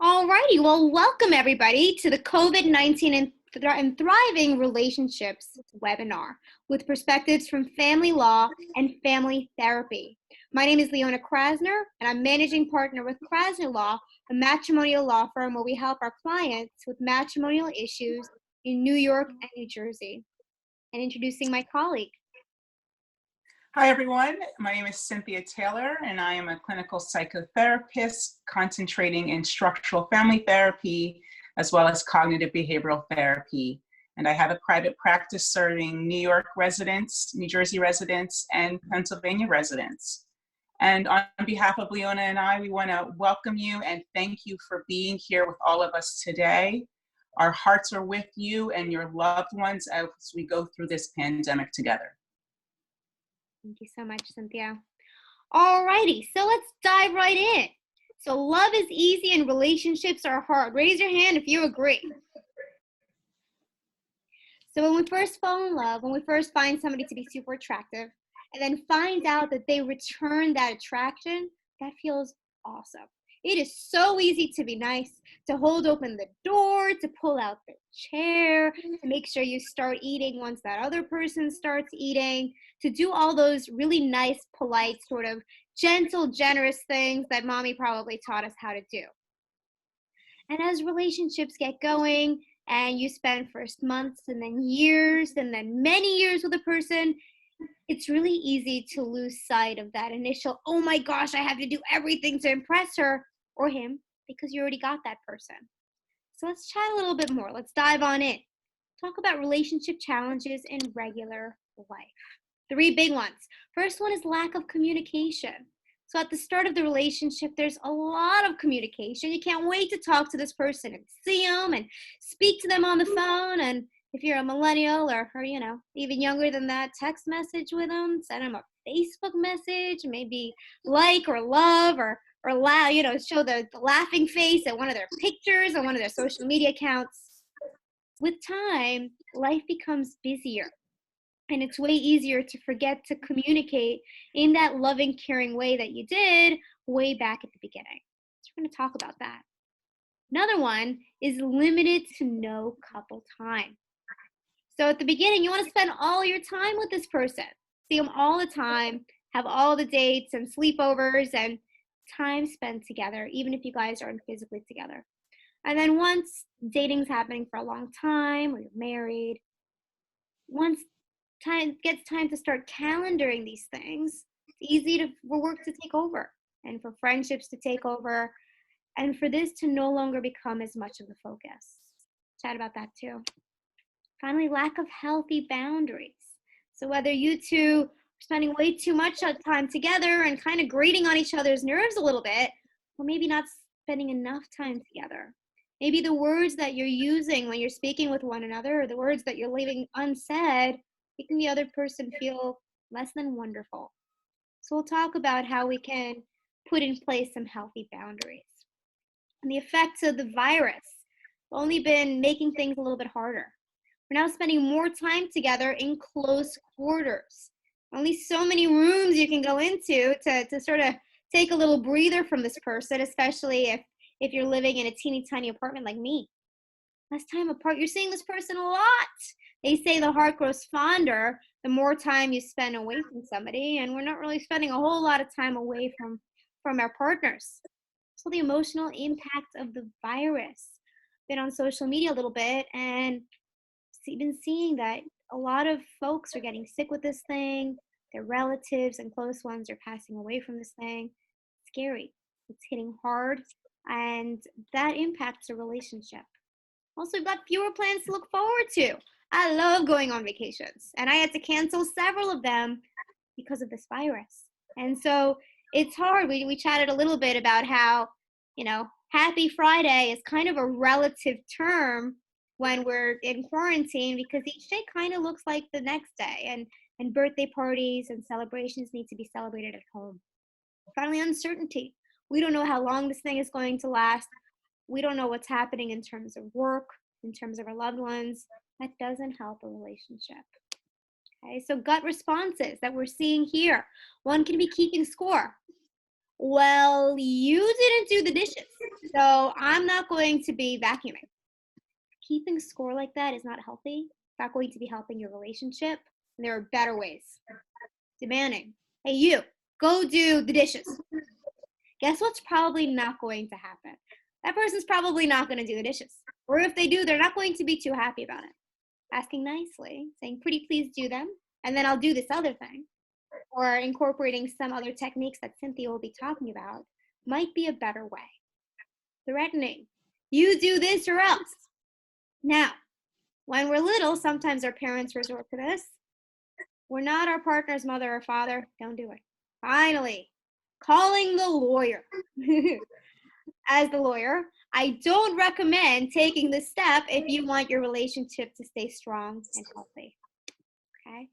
Alrighty, well, welcome everybody to the COVID-19 and Thriving Relationships webinar with perspectives from family law and family therapy. My name is Leona Krasner, and I'm managing partner with Krasner Law, a matrimonial law firm where we help our clients with matrimonial issues in New York and New Jersey. And introducing my colleague. Hi, everyone. My name is Cinthia Taylor, and I am a clinical psychotherapist concentrating in structural family therapy as well as cognitive behavioral therapy. And I have a private practice serving New York residents, New Jersey residents, and Pennsylvania residents. And on behalf of Leona and I, we want to welcome you and thank you for being here with all of us today. Our hearts are with you and your loved ones as we go through this pandemic together. Thank you so much, Cinthia. Alrighty, so let's dive right in. So love is easy and relationships are hard. Raise your hand if you agree. So when we first fall in love, when we first find somebody to be super attractive, and then find out that they return that attraction, that feels awesome. It is so easy to be nice, to hold open the door, to pull out the chair, to make sure you start eating once that other person starts eating, to do all those really nice, polite, sort of gentle, generous things that mommy probably taught us how to do. And as relationships get going and you spend first months and then years and then many years with a person, it's really easy to lose sight of that initial, oh my gosh, I have to do everything to impress her or him because you already got that person. So let's chat a little bit more. Let's dive on in. Talk about relationship challenges in regular life. 3 big ones. First one is lack of communication. So at the start of the relationship, there's a lot of communication. You can't wait to talk to this person and see them and speak to them on the phone. And if you're a millennial or even younger than that, text message with them, send them a Facebook message, maybe like or love or allow, show the laughing face at one of their pictures on one of their social media accounts. With time, life becomes busier. And it's way easier to forget to communicate in that loving, caring way that you did way back at the beginning. So we're going to talk about that. Another one is limited to no couple time. So at the beginning, you want to spend all your time with this person. See them all the time, have all the dates and sleepovers and time spent together, even if you guys aren't physically together. And then once dating's happening for a long time or you're married, once gets time to start calendaring these things, it's easy for work to take over and for friendships to take over and for this to no longer become as much of the focus. Chat about that too. Finally, lack of healthy boundaries. So whether you two are spending way too much time together and kind of grating on each other's nerves a little bit, or maybe not spending enough time together. Maybe the words that you're using when you're speaking with one another or the words that you're leaving unsaid, making the other person feel less than wonderful. So we'll talk about how we can put in place some healthy boundaries. And the effects of the virus have only been making things a little bit harder. We're now spending more time together in close quarters. Only so many rooms you can go into to sort of take a little breather from this person, especially if you're living in a teeny tiny apartment like me. Less time apart, you're seeing this person a lot. They say the heart grows fonder the more time you spend away from somebody, and we're not really spending a whole lot of time away from our partners. So the emotional impact of the virus. Been on social media a little bit and been seeing that a lot of folks are getting sick with this thing. Their relatives and close ones are passing away from this thing. It's scary. It's hitting hard, and that impacts a relationship. Also, we've got fewer plans to look forward to. I love going on vacations, and I had to cancel several of them because of this virus. And so it's hard. We chatted a little bit about how, Happy Friday is kind of a relative term when we're in quarantine because each day kind of looks like the next day, and birthday parties and celebrations need to be celebrated at home. Finally, uncertainty. We don't know how long this thing is going to last. We don't know what's happening in terms of work, in terms of our loved ones. That doesn't help a relationship. Okay, so gut responses that we're seeing here. One can be keeping score. Well, you didn't do the dishes, so I'm not going to be vacuuming. Keeping score like that is not healthy. It's not going to be helping your relationship. And there are better ways. Demanding, hey, you, go do the dishes. Guess what's probably not going to happen? That person's probably not going to do the dishes. Or if they do, they're not going to be too happy about it. Asking nicely, saying, pretty please do them, and then I'll do this other thing. Or incorporating some other techniques that Cinthia will be talking about might be a better way. Threatening, you do this or else. Now, when we're little, sometimes our parents resort to this. We're not our partner's mother or father. Don't do it. Finally, calling the lawyer. As the lawyer, I don't recommend taking this step if you want your relationship to stay strong and healthy. Okay?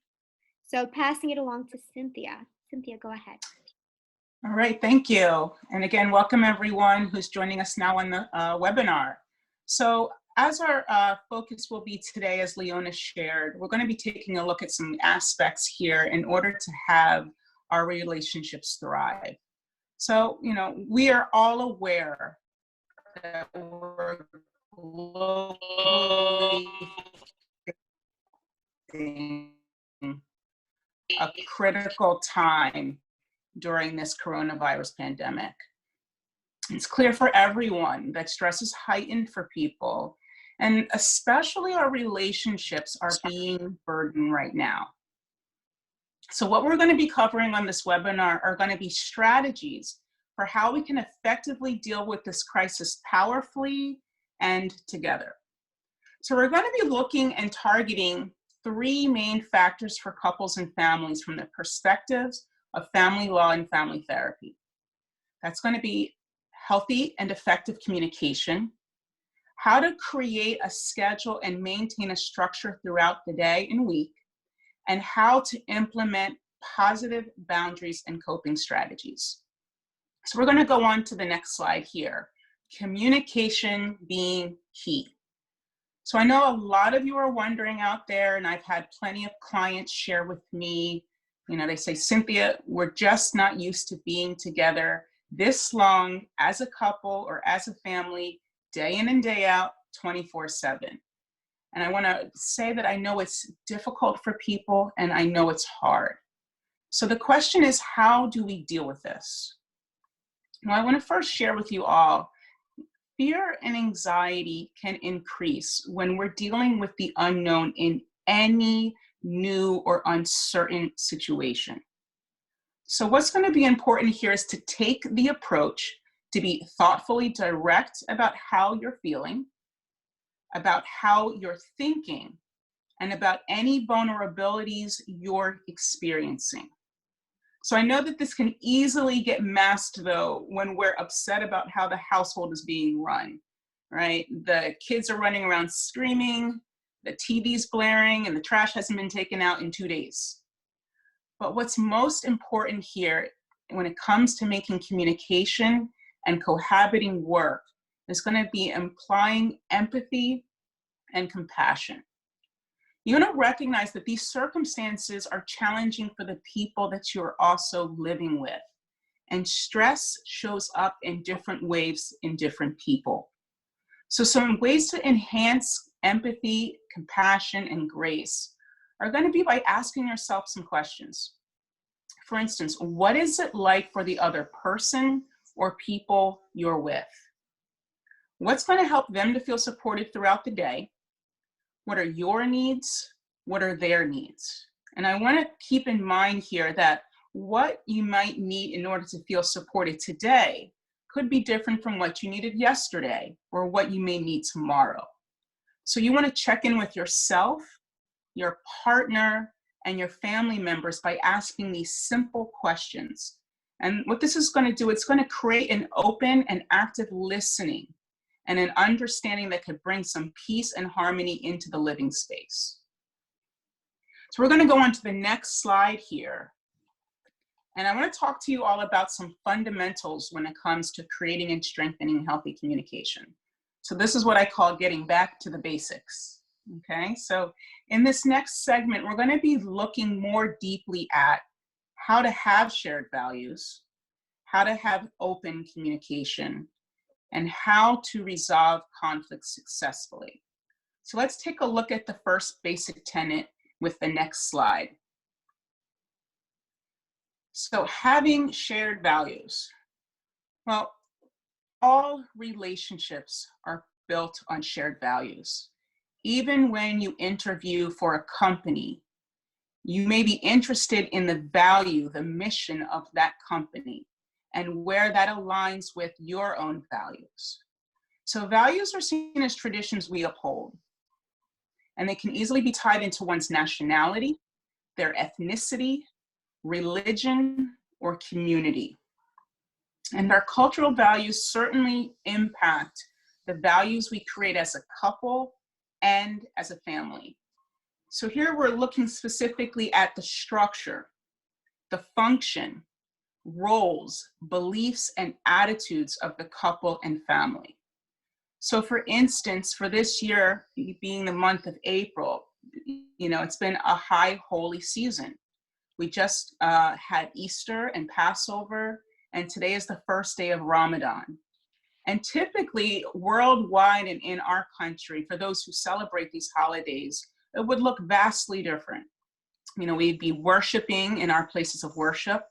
So passing it along to Cinthia. Cinthia, go ahead. All right, thank you. And again, welcome everyone who's joining us now on the webinar. So as our focus will be today, as Leona shared, we're going to be taking a look at some aspects here in order to have our relationships thrive. So, you know, we are all aware that we're globally facing a critical time during this coronavirus pandemic. It's clear for everyone that stress is heightened for people, and especially our relationships are being burdened right now. So what we're going to be covering on this webinar are going to be strategies for how we can effectively deal with this crisis powerfully and together. So we're going to be looking and targeting 3 main factors for couples and families from the perspectives of family law and family therapy. That's going to be healthy and effective communication, how to create a schedule and maintain a structure throughout the day and week, and how to implement positive boundaries and coping strategies. So we're going to go on to the next slide here. Communication being key. So I know a lot of you are wondering out there, and I've had plenty of clients share with me, you know, they say, Cinthia, we're just not used to being together this long as a couple or as a family, day in and day out, 24/7. And I want to say that I know it's difficult for people and I know it's hard. So the question is, how do we deal with this? Well, I want to first share with you all, fear and anxiety can increase when we're dealing with the unknown in any new or uncertain situation. So what's going to be important here is to take the approach to be thoughtfully direct about how you're feeling, about how you're thinking, and about any vulnerabilities you're experiencing. So I know that this can easily get masked, though, when we're upset about how the household is being run, right? The kids are running around screaming, the TV's blaring, and the trash hasn't been taken out in 2 days. But what's most important here when it comes to making communication and cohabiting work is going to be implying empathy and compassion. You want to recognize that these circumstances are challenging for the people that you're also living with. And stress shows up in different ways in different people. So some ways to enhance empathy, compassion, and grace are going to be by asking yourself some questions. For instance, what is it like for the other person or people you're with? What's going to help them to feel supported throughout the day? What are your needs? What are their needs? And I want to keep in mind here that what you might need in order to feel supported today could be different from what you needed yesterday or what you may need tomorrow. So you want to check in with yourself, your partner, and your family members by asking these simple questions. And what this is going to do, it's going to create an open and active listening and an understanding that could bring some peace and harmony into the living space. So we're going to go on to the next slide here. And I want to talk to you all about some fundamentals when it comes to creating and strengthening healthy communication. So this is what I call getting back to the basics. Okay, so in this next segment, we're going to be looking more deeply at how to have shared values, how to have open communication, and how to resolve conflicts successfully. So let's take a look at the first basic tenet with the next slide. So having shared values. Well, all relationships are built on shared values. Even when you interview for a company, you may be interested in the value, the mission of that company, and where that aligns with your own values. So values are seen as traditions we uphold, and they can easily be tied into one's nationality, their ethnicity, religion, or community. And our cultural values certainly impact the values we create as a couple and as a family. So here we're looking specifically at the structure, the function, roles, beliefs, and attitudes of the couple and family. So for instance, for this year, being the month of April, it's been a high holy season. We just had Easter and Passover, and today is the first day of Ramadan. And typically worldwide and in our country, for those who celebrate these holidays, it would look vastly different. We'd be worshiping in our places of worship.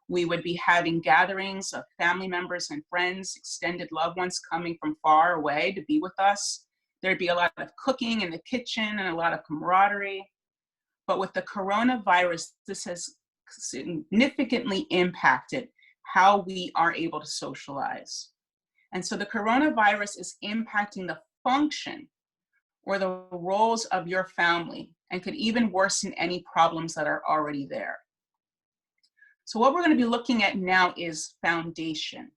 We would be having gatherings of family members and friends, extended loved ones coming from far away to be with us. There'd be a lot of cooking in the kitchen and a lot of camaraderie. But with the coronavirus, this has significantly impacted how we are able to socialize. And so the coronavirus is impacting the function or the roles of your family and could even worsen any problems that are already there. So what we're going to be looking at now is foundation.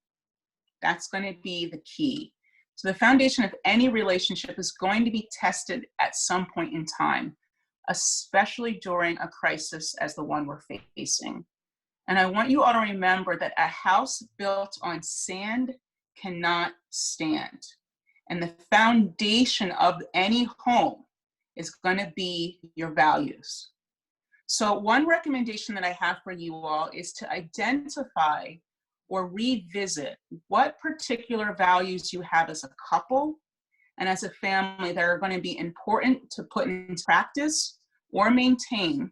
That's going to be the key. So the foundation of any relationship is going to be tested at some point in time, especially during a crisis as the one we're facing. And I want you all to remember that a house built on sand cannot stand. And the foundation of any home is going to be your values. So one recommendation that I have for you all is to identify or revisit what particular values you have as a couple and as a family that are going to be important to put into practice or maintain,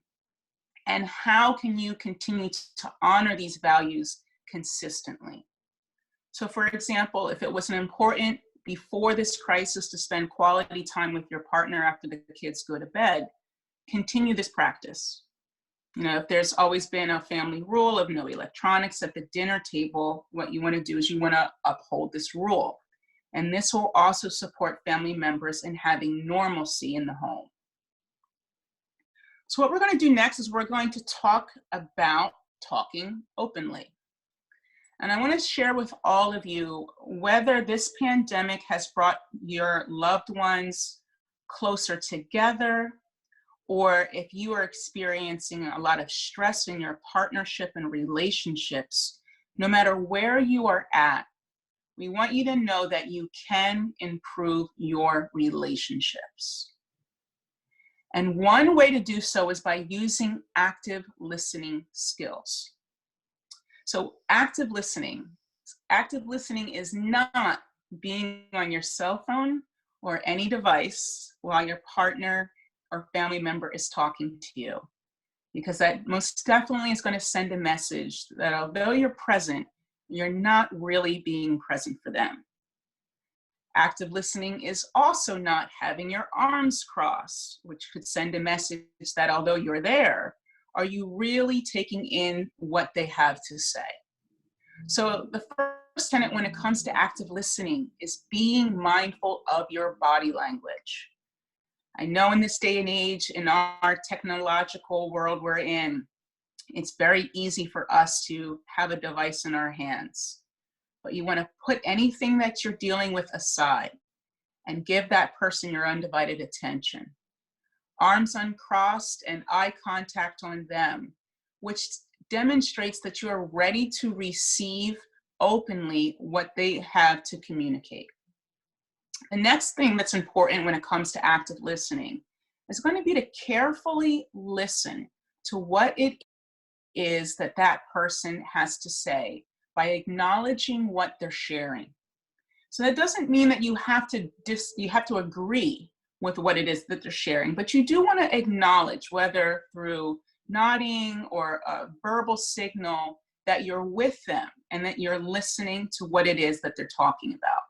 and how can you continue to honor these values consistently. So for example, if it was important before this crisis to spend quality time with your partner after the kids go to bed, continue this practice. If there's always been a family rule of no electronics at the dinner table, what you want to do is you want to uphold this rule. And this will also support family members in having normalcy in the home. So what we're going to do next is we're going to talk about talking openly. And I want to share with all of you whether this pandemic has brought your loved ones closer together, or if you are experiencing a lot of stress in your partnership and relationships. No matter where you are at, we want you to know that you can improve your relationships. And one way to do so is by using active listening skills. So active listening is not being on your cell phone or any device while your partner or family member is talking to you, because that most definitely is going to send a message that although you're present, you're not really being present for them. Active listening is also not having your arms crossed, which could send a message that although you're there, are you really taking in what they have to say? So the first tenet when it comes to active listening is being mindful of your body language. I know in this day and age, in our technological world we're in, it's very easy for us to have a device in our hands. But you want to put anything that you're dealing with aside and give that person your undivided attention. Arms uncrossed and eye contact on them, which demonstrates that you are ready to receive openly what they have to communicate. The next thing that's important when it comes to active listening is going to be to carefully listen to what it is that that person has to say by acknowledging what they're sharing. So that doesn't mean that you have to agree with what it is that they're sharing, but you do want to acknowledge, whether through nodding or a verbal signal, that you're with them and that you're listening to what it is that they're talking about.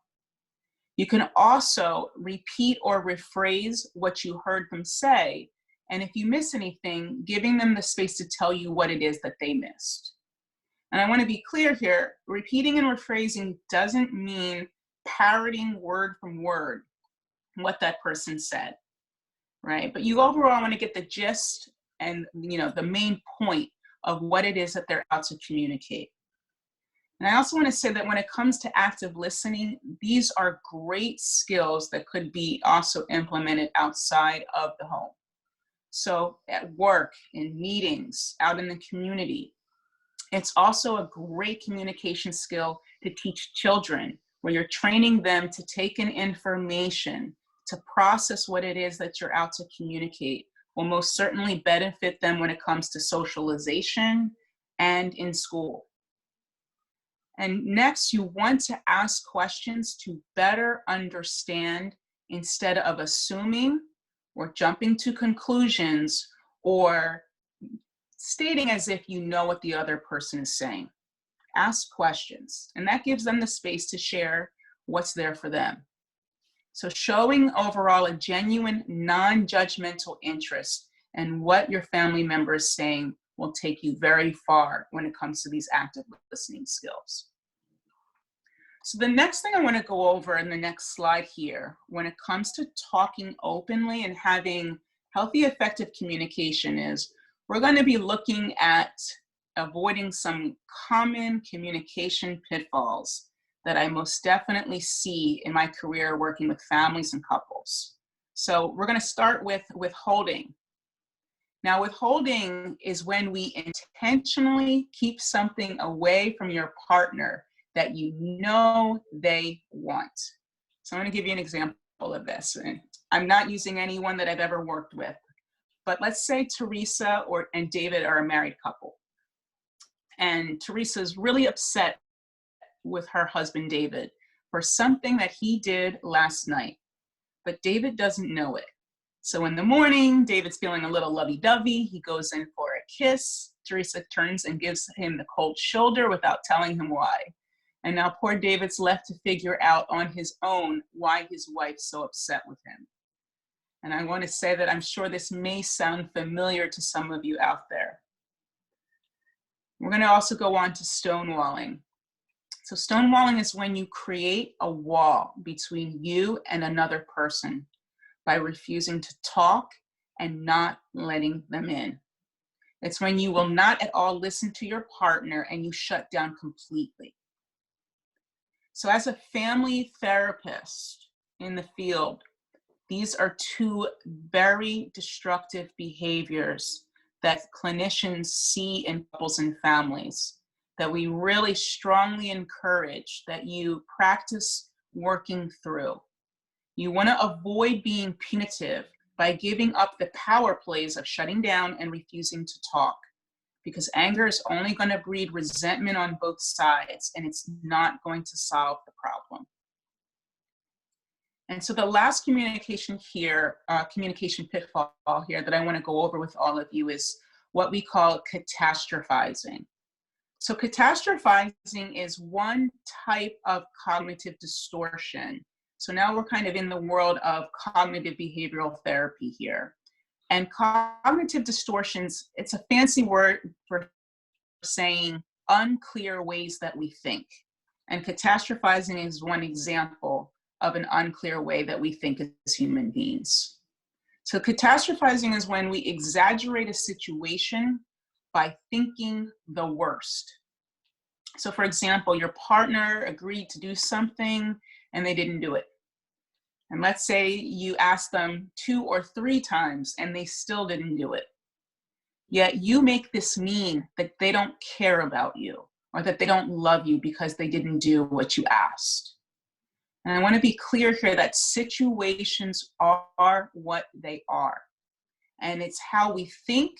You can also repeat or rephrase what you heard them say, and if you miss anything, giving them the space to tell you what it is that they missed. And I want to be clear here, repeating and rephrasing doesn't mean parroting word from word what that person said, right? But you overall want to get the gist and the main point of what it is that they're out to communicate. And I also want to say that when it comes to active listening, these are great skills that could be also implemented outside of the home. So at work, in meetings, out in the community. It's also a great communication skill to teach children, where you're training them to take in information, to process what it is that you're out to communicate, will most certainly benefit them when it comes to socialization and in school. And next, you want to ask questions to better understand instead of assuming or jumping to conclusions or stating as if you know what the other person is saying. Ask questions, and that gives them the space to share what's there for them. So showing overall a genuine, non-judgmental interest in what your family member is saying will take you very far when it comes to these active listening skills. So the next thing I want to go over in the next slide here, when it comes to talking openly and having healthy, effective communication, is we're going to be looking at avoiding some common communication pitfalls that I most definitely see in my career working with families and couples. So we're going to start with withholding. Now, withholding is when we intentionally keep something away from your partner that you know they want. So I'm going to give you an example of this. And I'm not using anyone that I've ever worked with, but let's say Teresa and David are a married couple. And Teresa is really upset with her husband, David, for something that he did last night, but David doesn't know it. So in the morning, David's feeling a little lovey-dovey. He goes in for a kiss. Teresa turns and gives him the cold shoulder without telling him why. And now poor David's left to figure out on his own why his wife's so upset with him. And I want to say that I'm sure this may sound familiar to some of you out there. We're going to also go on to stonewalling. So stonewalling is when you create a wall between you and another person by refusing to talk and not letting them in. It's when you will not at all listen to your partner and you shut down completely. So as a family therapist in the field, these are two very destructive behaviors that clinicians see in couples and families that we really strongly encourage that you practice working through. You want to avoid being punitive by giving up the power plays of shutting down and refusing to talk, because anger is only going to breed resentment on both sides, and it's not going to solve the problem. And so the last communication pitfall here that I want to go over with all of you is what we call catastrophizing. So catastrophizing is one type of cognitive distortion. So now we're kind of in the world of cognitive behavioral therapy here. And cognitive distortions, it's a fancy word for saying unclear ways that we think. And catastrophizing is one example of an unclear way that we think as human beings. So catastrophizing is when we exaggerate a situation by thinking the worst. So for example, your partner agreed to do something and they didn't do it. And let's say you asked them 2 or 3 times and they still didn't do it. Yet you make this mean that they don't care about you or that they don't love you because they didn't do what you asked. And I want to be clear here that situations are what they are. And it's how we think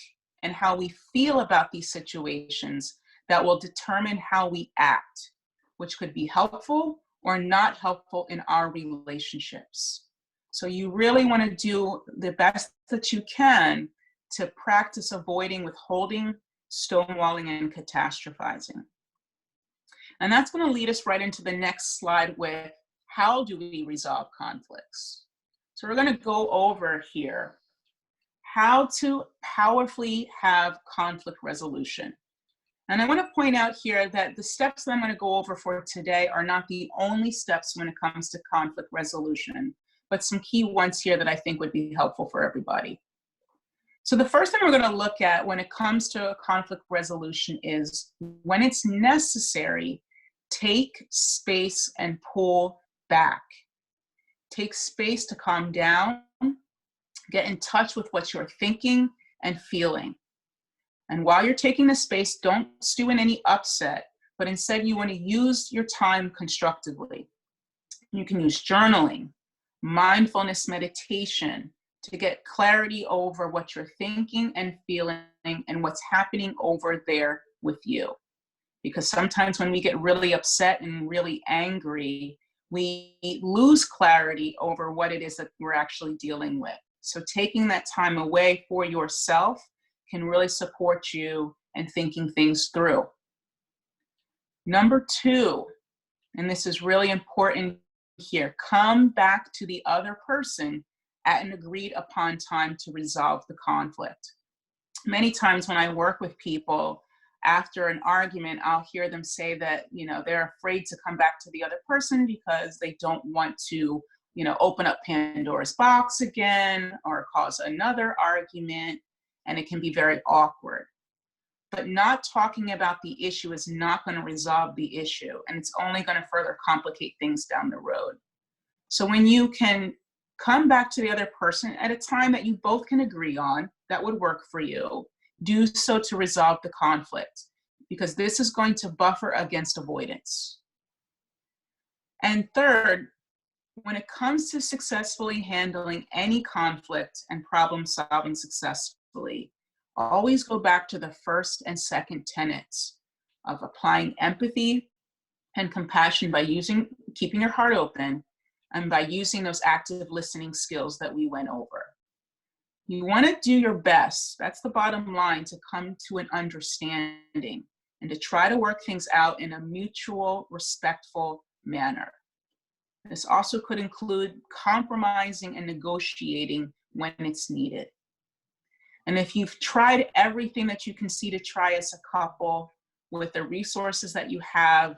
and how we feel about these situations that will determine how we act, which could be helpful or not helpful in our relationships. So you really want to do the best that you can to practice avoiding withholding, stonewalling, and catastrophizing. And that's going to lead us right into the next slide with how do we resolve conflicts? So we're going to go over here how to powerfully have conflict resolution. And I want to point out here that the steps that I'm going to go over for today are not the only steps when it comes to conflict resolution, but some key ones here that I think would be helpful for everybody. So the first thing we're going to look at when it comes to conflict resolution is when it's necessary, take space and pull back. Take space to calm down, get in touch with what you're thinking and feeling. And while you're taking the space, don't stew in any upset, but instead you want to use your time constructively. You can use journaling, mindfulness meditation to get clarity over what you're thinking and feeling and what's happening over there with you. Because sometimes when we get really upset and really angry, we lose clarity over what it is that we're actually dealing with. So taking that time away for yourself can really support you in thinking things through. Number 2, and this is really important here, come back to the other person at an agreed upon time to resolve the conflict. Many times when I work with people, after an argument, I'll hear them say that, they're afraid to come back to the other person because they don't want to, open up Pandora's box again or cause another argument, and it can be very awkward. But not talking about the issue is not going to resolve the issue, and it's only going to further complicate things down the road. So when you can come back to the other person at a time that you both can agree on, that would work for you, do so to resolve the conflict, because this is going to buffer against avoidance. And third, when it comes to successfully handling any conflict and problem solving successfully, always go back to the first and second tenets of applying empathy and compassion by keeping your heart open and by using those active listening skills that we went over. You want to do your best, that's the bottom line, to come to an understanding and to try to work things out in a mutual, respectful manner. This also could include compromising and negotiating when it's needed. And if you've tried everything that you can see to try as a couple with the resources that you have,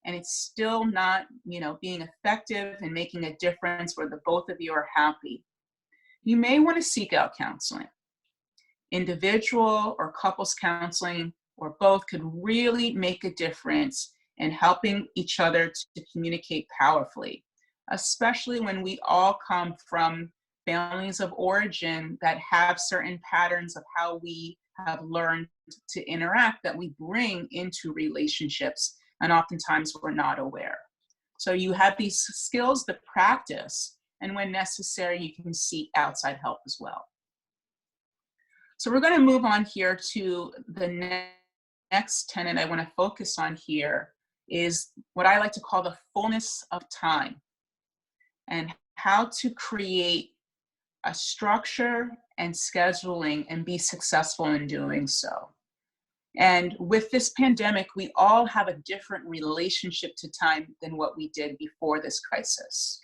and it's still not, being effective and making a difference where the both of you are happy, you may want to seek out counseling. Individual or couples counseling or both could really make a difference in helping each other to communicate powerfully, especially when we all come from families of origin that have certain patterns of how we have learned to interact that we bring into relationships, and oftentimes we're not aware. So you have these skills to practice, and when necessary, you can seek outside help as well. So we're going to move on here to the next tenet I want to focus on here is what I like to call the fullness of time, and how to create a structure and scheduling and be successful in doing so. And with this pandemic, we all have a different relationship to time than what we did before this crisis.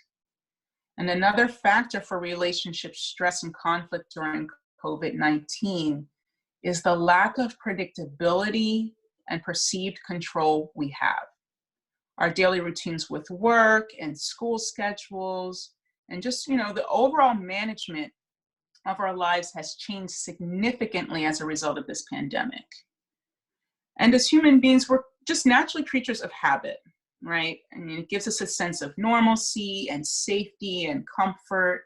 And another factor for relationship stress and conflict during COVID-19 is the lack of predictability and perceived control we have. Our daily routines with work and school schedules, and just, the overall management of our lives has changed significantly as a result of this pandemic. And as human beings, we're just naturally creatures of habit, right? I mean, it gives us a sense of normalcy and safety and comfort.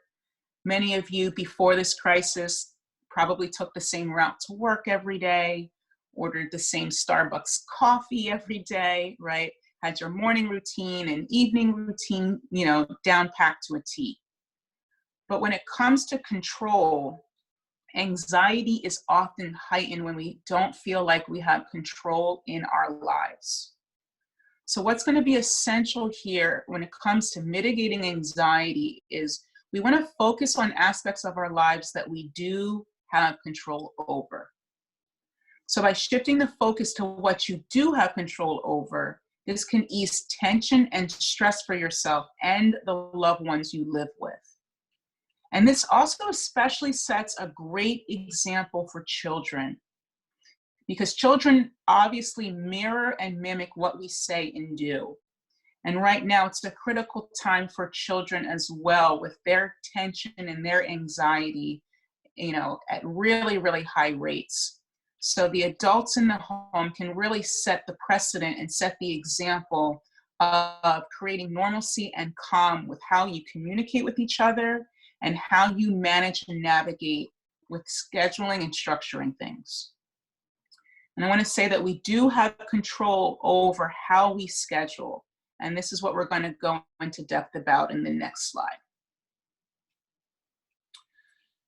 Many of you before this crisis probably took the same route to work every day, ordered the same Starbucks coffee every day, right? Had your morning routine and evening routine, down packed to a T. But when it comes to control anxiety is often heightened when we don't feel like we have control in our lives. So what's going to be essential here when it comes to mitigating anxiety is we want to focus on aspects of our lives that we do have control over. So by shifting the focus to what you do have control over, this can ease tension and stress for yourself and the loved ones you live with. And this also especially sets a great example for children, because children obviously mirror and mimic what we say and do. And right now it's a critical time for children as well, with their tension and their anxiety, at really, really high rates. So the adults in the home can really set the precedent and set the example of creating normalcy and calm with how you communicate with each other and how you manage and navigate with scheduling and structuring things. And I want to say that we do have control over how we schedule. And this is what we're going to go into depth about in the next slide.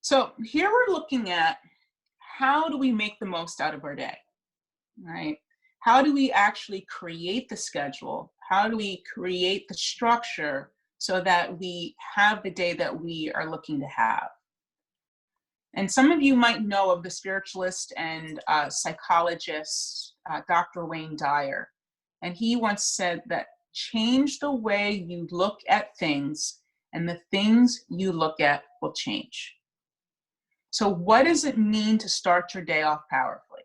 So here we're looking at how do we make the most out of our day, right? How do we actually create the schedule? How do we create the structure so that we have the day that we are looking to have? And some of you might know of the spiritualist and psychologist, Dr. Wayne Dyer. And he once said that change the way you look at things and the things you look at will change. So what does it mean to start your day off powerfully?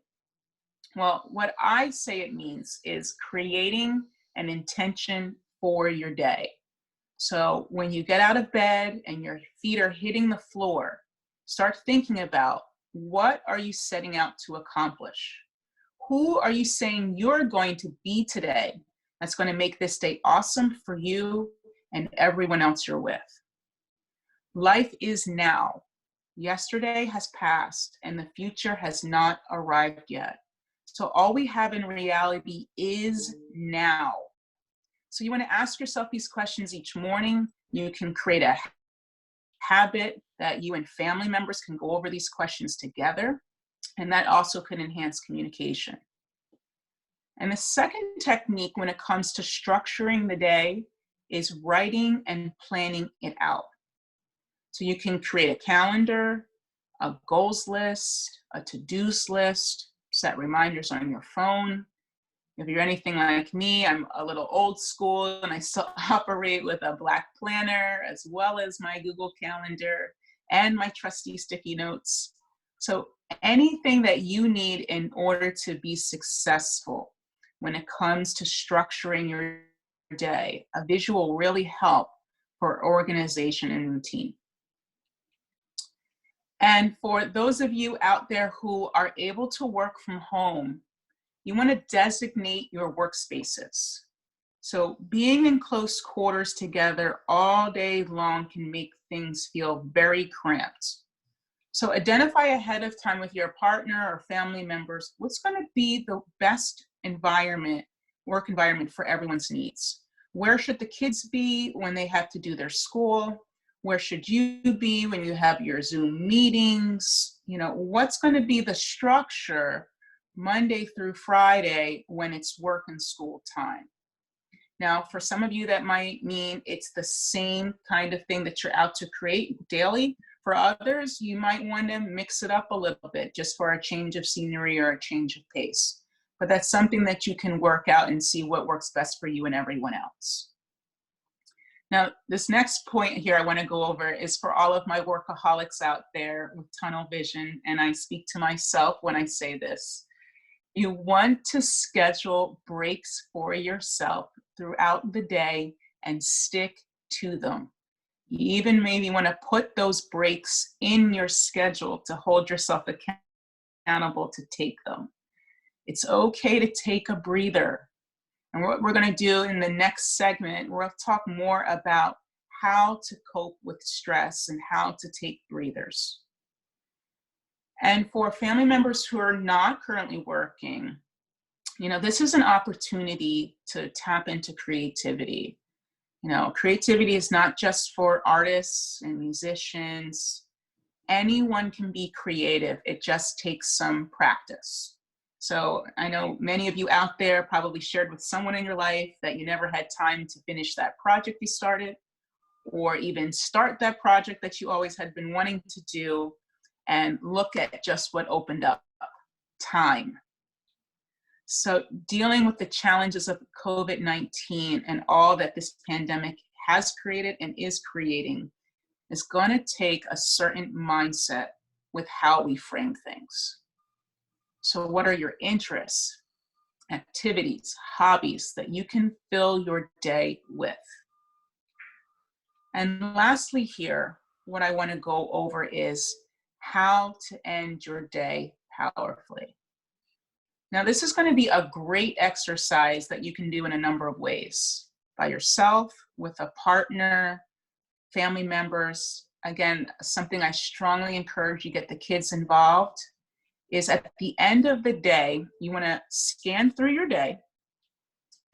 Well, what I say it means is creating an intention for your day. So when you get out of bed and your feet are hitting the floor, start thinking about, what are you setting out to accomplish? Who are you saying you're going to be today that's going to make this day awesome for you and everyone else you're with? Life is now. Yesterday has passed and the future has not arrived yet. So all we have in reality is now. So you want to ask yourself these questions each morning. You can create a habit that you and family members can go over these questions together, and that also can enhance communication. And the second technique when it comes to structuring the day is writing and planning it out. So you can create a calendar, a goals list, a to-dos list, set reminders on your phone. If you're anything like me, I'm a little old school and I still operate with a black planner as well as my Google Calendar and my trusty sticky notes. So anything that you need in order to be successful when it comes to structuring your day, a visual will really help for organization and routine. And for those of you out there who are able to work from home, you want to designate your workspaces. So being in close quarters together all day long can make things feel very cramped. So identify ahead of time with your partner or family members what's going to be the best environment, work environment for everyone's needs. Where should the kids be when they have to do their school? Where should you be when you have your Zoom meetings? What's going to be the structure Monday through Friday when it's work and school time? Now, for some of you, that might mean it's the same kind of thing that you're out to create daily. For others, you might want to mix it up a little bit just for a change of scenery or a change of pace. But that's something that you can work out and see what works best for you and everyone else. Now, this next point here I want to go over is for all of my workaholics out there with tunnel vision, and I speak to myself when I say this. You want to schedule breaks for yourself throughout the day and stick to them. You even maybe want to put those breaks in your schedule to hold yourself accountable to take them. It's okay to take a breather. And what we're going to do in the next segment, we're going to talk more about how to cope with stress and how to take breathers. And for family members who are not currently working, this is an opportunity to tap into creativity. Creativity is not just for artists and musicians. anyone can be creative. It just takes some practice. So I know many of you out there probably shared with someone in your life that you never had time to finish that project you started, or even start that project that you always had been wanting to do, and look at just what opened up: time. So dealing with the challenges of COVID-19 and all that this pandemic has created and is creating is going to take a certain mindset with how we frame things. So what are your interests, activities, hobbies that you can fill your day with? And lastly here, what I want to go over is how to end your day powerfully. Now, this is going to be a great exercise that you can do in a number of ways: by yourself, with a partner, family members. Again, something I strongly encourage you get the kids involved is at the end of the day, you want to scan through your day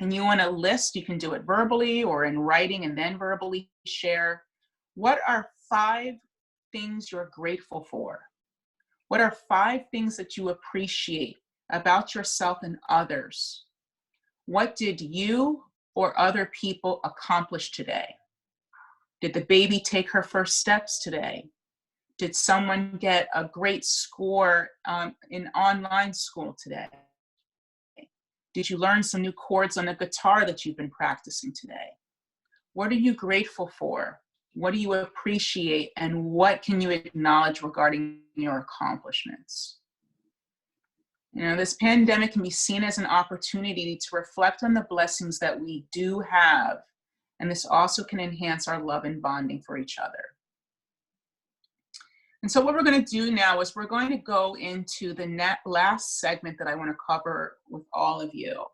and you want to list, you can do it verbally or in writing and then verbally share, what are 5 things you're grateful for? What are 5 things that you appreciate about yourself and others? What did you or other people accomplish today? Did the baby take her first steps today? Did someone get a great score in online school today? Did you learn some new chords on the guitar that you've been practicing today? What are you grateful for? What do you appreciate? And what can you acknowledge regarding your accomplishments? You know, this pandemic can be seen as an opportunity to reflect on the blessings that we do have. And this also can enhance our love and bonding for each other. And so what we're going to do now is we're going to go into the last segment that I want to cover with all of you.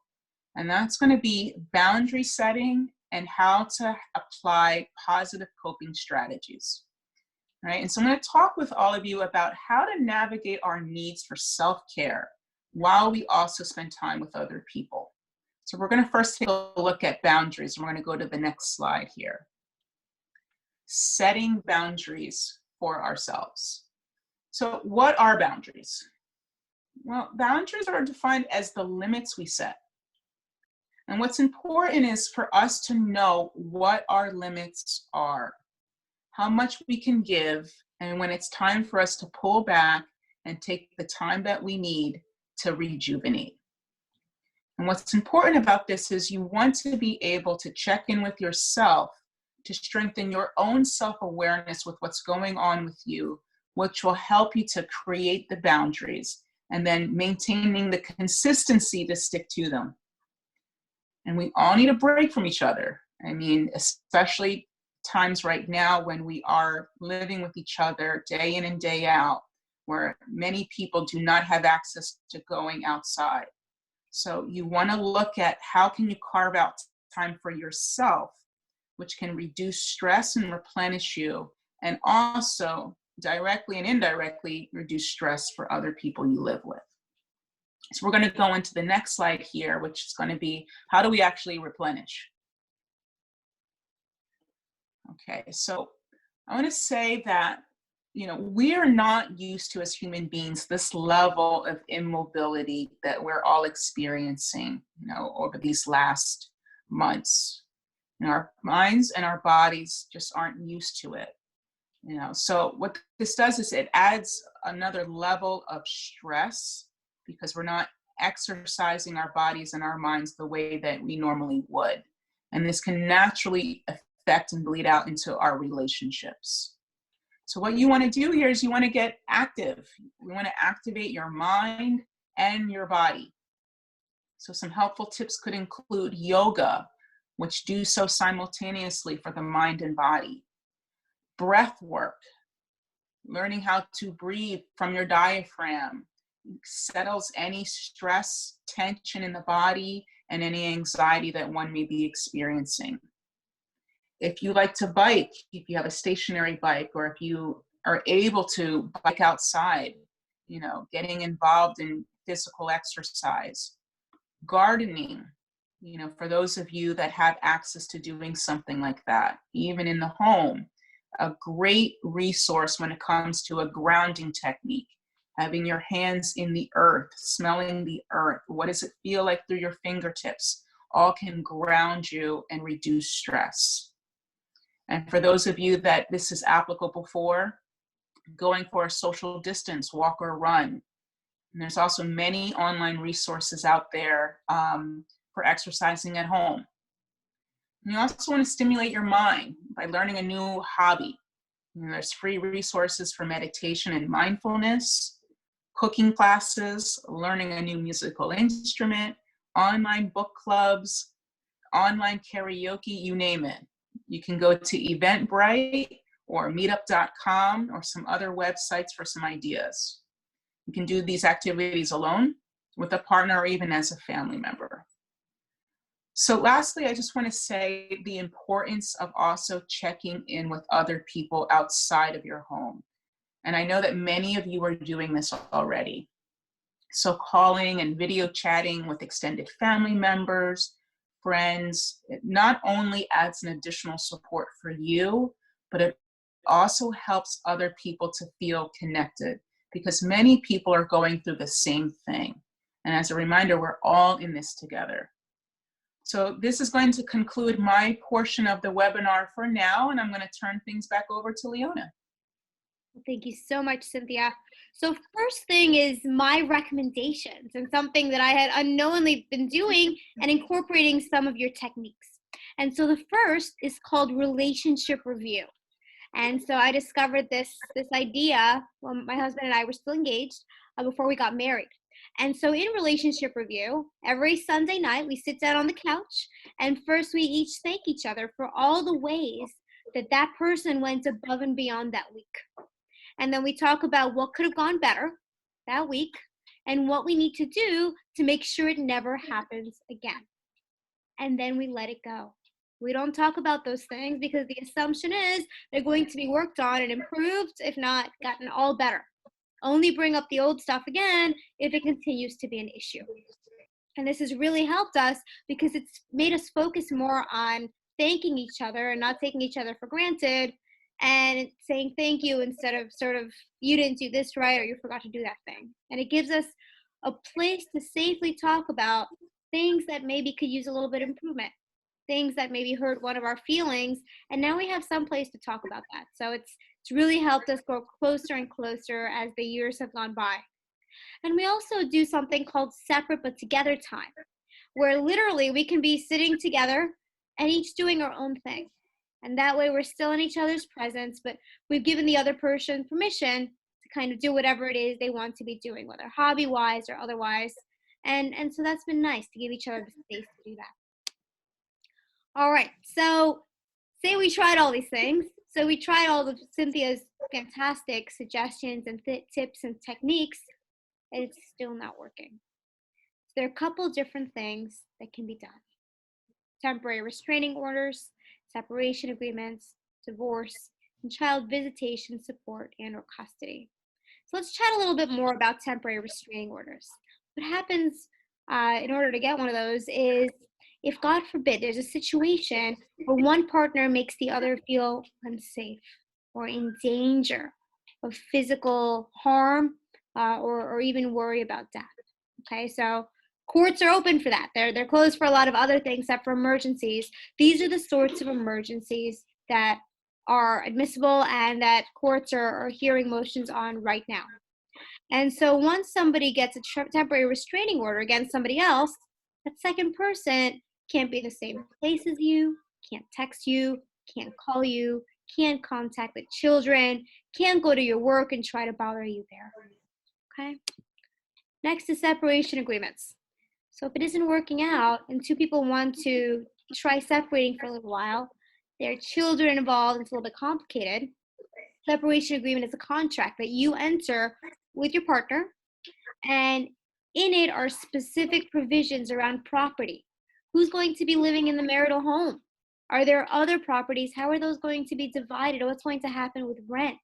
And that's going to be boundary setting and how to apply positive coping strategies. Right? And so I'm going to talk with all of you about how to navigate our needs for self-care while we also spend time with other people. So we're going to first take a look at boundaries. We're going to go to the next slide here. Setting boundaries for ourselves. So what are boundaries? Well, boundaries are defined as the limits we set. And what's important is for us to know what our limits are, how much we can give, and when it's time for us to pull back and take the time that we need to rejuvenate. And what's important about this is you want to be able to check in with yourself to strengthen your own self-awareness with what's going on with you, which will help you to create the boundaries and then maintaining the consistency to stick to them. And we all need a break from each other. I mean, especially times right now when we are living with each other day in and day out, where many people do not have access to going outside. So you want to look at how can you carve out time for yourself, which can reduce stress and replenish you, and also directly and indirectly reduce stress for other people you live with. So we're going to go into the next slide here, which is going to be how do we actually replenish? Okay, so I want to say that, you know, we are not used to, as human beings, this level of immobility that we're all experiencing, you know, over these last months. And our minds and our bodies just aren't used to it, you know. So what this does is it adds another level of stress because we're not exercising our bodies and our minds the way that we normally would. And this can naturally affect and bleed out into our relationships. So what you want to do here is you want to get active. You want to activate your mind and your body. So some helpful tips could include yoga, which do so simultaneously for the mind and body. Breath work, learning how to breathe from your diaphragm, settles any stress, tension in the body, and any anxiety that one may be experiencing. If you like to bike, if you have a stationary bike, or if you are able to bike outside, you know, getting involved in physical exercise. Gardening, you know, for those of you that have access to doing something like that, even in the home, a great resource when it comes to a grounding technique. Having your hands in the earth, smelling the earth. What does it feel like through your fingertips? All can ground you and reduce stress. And for those of you that this is applicable for, going for a social distance, walk or run. And there's also many online resources out there for exercising at home. And you also want to stimulate your mind by learning a new hobby. And there's free resources for meditation and mindfulness, cooking classes, learning a new musical instrument, online book clubs, online karaoke, you name it. You can go to Eventbrite or meetup.com or some other websites for some ideas. You can do these activities alone, with a partner, or even as a family member. So lastly, I just want to say the importance of also checking in with other people outside of your home. And I know that many of you are doing this already. So calling and video chatting with extended family members, friends, it not only adds an additional support for you, but it also helps other people to feel connected, because many people are going through the same thing. And as a reminder, we're all in this together. So this is going to conclude my portion of the webinar for now, and I'm going to turn things back over to Leona. Thank you so much, Cinthia. So first thing is my recommendations, and something that I had unknowingly been doing and incorporating some of your techniques. And so the first is called relationship review. And so I discovered this idea when my husband and I were still engaged before we got married. And so in relationship review, every Sunday night, we sit down on the couch, and first we each thank each other for all the ways that that person went above and beyond that week. And then we talk about what could have gone better that week and what we need to do to make sure it never happens again. And then we let it go. We don't talk about those things because the assumption is they're going to be worked on and improved, if not gotten all better. Only bring up the old stuff again if it continues to be an issue. And this has really helped us because it's made us focus more on thanking each other and not taking each other for granted, and saying thank you instead of sort of, you didn't do this right or you forgot to do that thing. And it gives us a place to safely talk about things that maybe could use a little bit of improvement, things that maybe hurt one of our feelings, and now we have some place to talk about that. So it's really helped us grow closer and closer as the years have gone by. And we also do something called separate but together time, where literally we can be sitting together and each doing our own thing. And that way we're still in each other's presence, but we've given the other person permission to kind of do whatever it is they want to be doing, whether hobby-wise or otherwise. And so that's been nice to give each other the space to do that. All right, so say we tried all these things. So we tried all of Cynthia's fantastic suggestions and tips and techniques, and it's still not working. So there are a couple different things that can be done. Temporary restraining orders, separation agreements, divorce, and child visitation support and or custody. So let's chat a little bit more about temporary restraining orders. What happens in order to get one of those is, if God forbid there's a situation where one partner makes the other feel unsafe or in danger of physical harm or even worry about death. Okay, so courts are open for that. They're closed for a lot of other things except for emergencies. These are the sorts of emergencies that are admissible and that courts are hearing motions on right now. And so once somebody gets a temporary restraining order against somebody else, that second person can't be in the same place as you, can't text you, can't call you, can't contact the children, can't go to your work and try to bother you there. Okay? Next is separation agreements. So if it isn't working out and two people want to try separating for a little while, there are children involved, it's a little bit complicated. Separation agreement is a contract that you enter with your partner, and in it are specific provisions around property. Who's going to be living in the marital home? Are there other properties? How are those going to be divided? What's going to happen with rent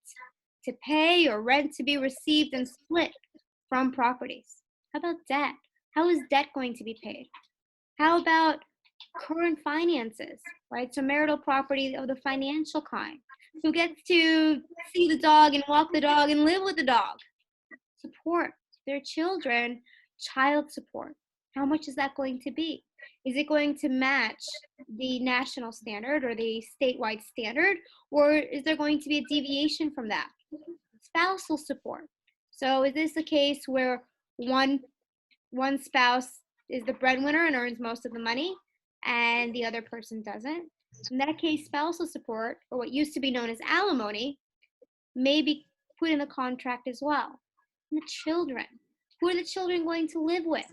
to pay or rent to be received and split from properties? How about debt? How is debt going to be paid? How about current finances, right? So marital property of the financial kind. Who gets to see the dog and walk the dog and live with the dog? Support their children, child support. How much is that going to be? Is it going to match the national standard or the statewide standard, or is there going to be a deviation from that? Spousal support. So is this a case where one spouse is the breadwinner and earns most of the money and the other person doesn't? In that case, spousal support, or what used to be known as alimony, may be put in the contract as well. And the children. Who are the children going to live with?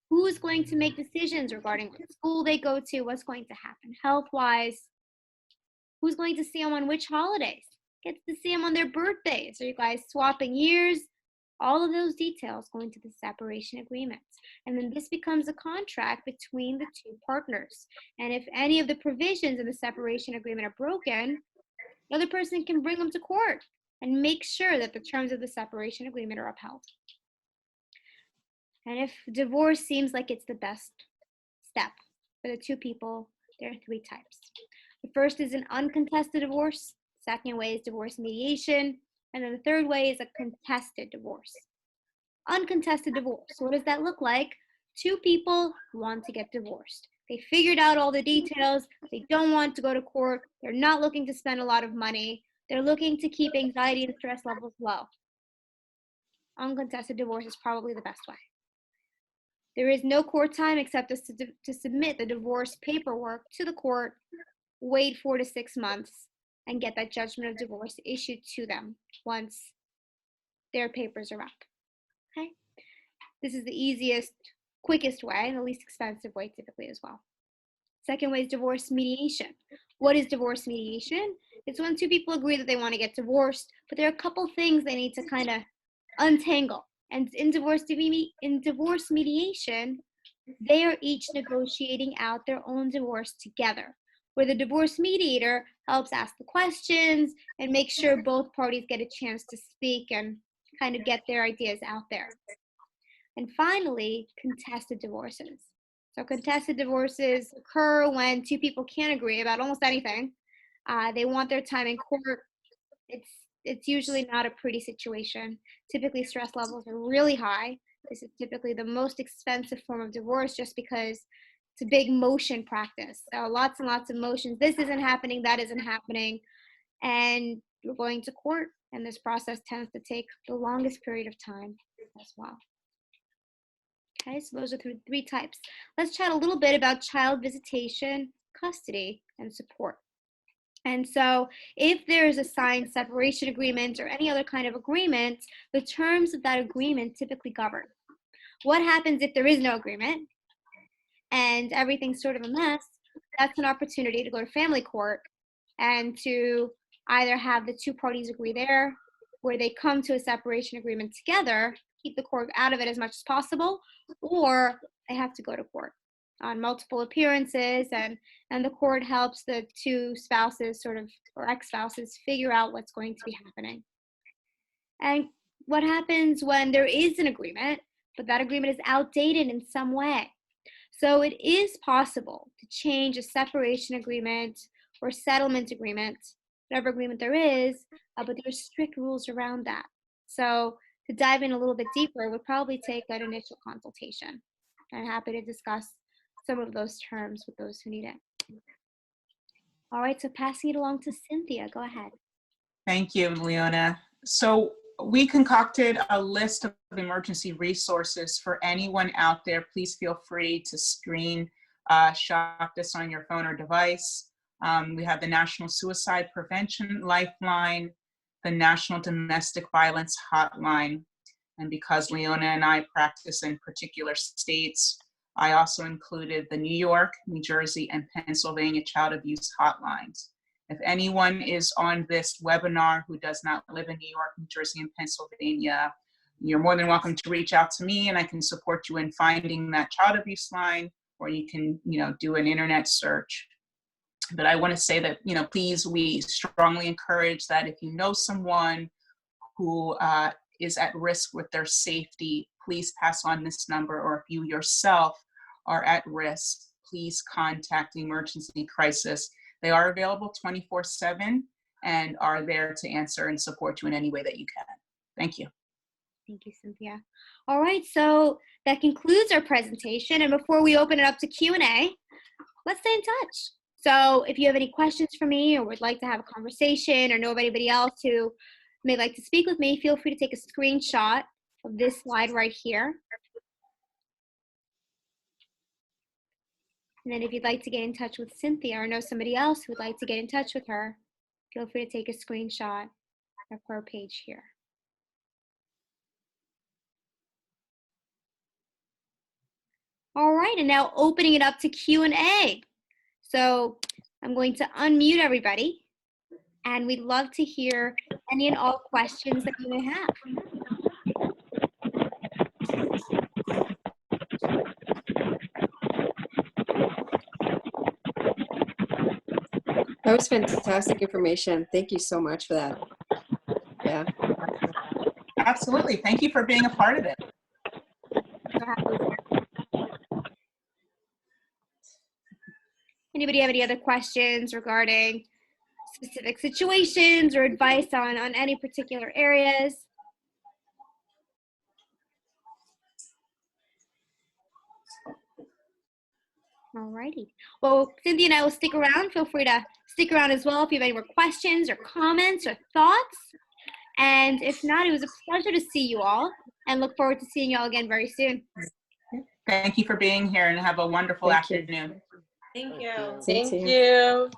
Who is going to make decisions regarding what school they go to, what's going to happen health-wise? Who's going to see them on which holidays? Gets to see them on their birthdays? Are you guys swapping years? All of those details go into the separation agreements. And then this becomes a contract between the two partners. And if any of the provisions in the separation agreement are broken, the other person can bring them to court and make sure that the terms of the separation agreement are upheld. And if divorce seems like it's the best step for the two people, there are three types. The first is an uncontested divorce. Second way is divorce mediation. And then the third way is a contested divorce. Uncontested divorce. So what does that look like? Two people want to get divorced. They figured out all the details. They don't want to go to court. They're not looking to spend a lot of money. They're looking to keep anxiety and stress levels low. Uncontested divorce is probably the best way. There is no court time except to submit the divorce paperwork to the court, wait 4 to 6 months, and get that judgment of divorce issued to them once their papers are up. Okay? This is the easiest, quickest way, and the least expensive way typically as well. Second way is divorce mediation. What is divorce mediation? It's when two people agree that they want to get divorced, but there are a couple things they need to kind of untangle. And in divorce mediation, they are each negotiating out their own divorce together, where the divorce mediator helps ask the questions and make sure both parties get a chance to speak and kind of get their ideas out there. And finally, contested divorces. So contested divorces occur when two people can't agree about almost anything. They want their time in court. It's usually not a pretty situation. Typically, stress levels are really high. This is typically the most expensive form of divorce just because it's a big motion practice. So lots and lots of motions. This isn't happening, that isn't happening. And we're going to court. And this process tends to take the longest period of time as well. Okay, so those are three types. Let's chat a little bit about child visitation, custody, and support. And so if there is a signed separation agreement or any other kind of agreement, the terms of that agreement typically govern. What happens if there is no agreement and everything's sort of a mess? That's an opportunity to go to family court and to either have the two parties agree there, where they come to a separation agreement together, keep the court out of it as much as possible, or they have to go to court on multiple appearances, and the court helps the two spouses or ex-spouses figure out what's going to be happening. And what happens when there is an agreement, but that agreement is outdated in some way? So it is possible to change a separation agreement or settlement agreement, whatever agreement there is, but there's strict rules around that. So to dive in a little bit deeper would probably take an initial consultation. I'm happy to discuss some of those terms with those who need it. All right, so passing it along to Cinthia, go ahead. Thank you, Leona. So we concocted a list of emergency resources for anyone out there. Please feel free to screenshot this on your phone or device. We have the National Suicide Prevention Lifeline, the National Domestic Violence Hotline, and because Leona and I practice in particular states, I also included the New York, New Jersey, and Pennsylvania child abuse hotlines. If anyone is on this webinar who does not live in New York, New Jersey, and Pennsylvania, you're more than welcome to reach out to me and I can support you in finding that child abuse line, or you can, do an internet search. But I want to say that, please, we strongly encourage that if you know someone who is at risk with their safety, please pass on this number, or if you yourself are at risk, please contact the emergency crisis. They are available 24/7. and are there to answer and support you in any way that you can. Thank you. Thank you, Cinthia. All right, so that concludes our presentation. And before we open it up to Q&A, let's stay in touch. So if you have any questions for me or would like to have a conversation or know of anybody else who may like to speak with me, feel free to take a screenshot of this slide right here. And then if you'd like to get in touch with Cinthia or know somebody else who would like to get in touch with her, feel free to take a screenshot of her page here. All right, and now opening it up to Q&A. So I'm going to unmute everybody, and we'd love to hear any and all questions that you may have. That was fantastic information. Thank you so much for that. Yeah. Absolutely. Thank you for being a part of it. Anybody have any other questions regarding specific situations or advice on any particular areas? All righty. Well, Cinthia and I will stick around. Feel free to stick around as well if you have any more questions or comments or thoughts. And if not, it was a pleasure to see you all and look forward to seeing you all again very soon. Thank you for being here and have a wonderful afternoon. Thank you. Thank you. You.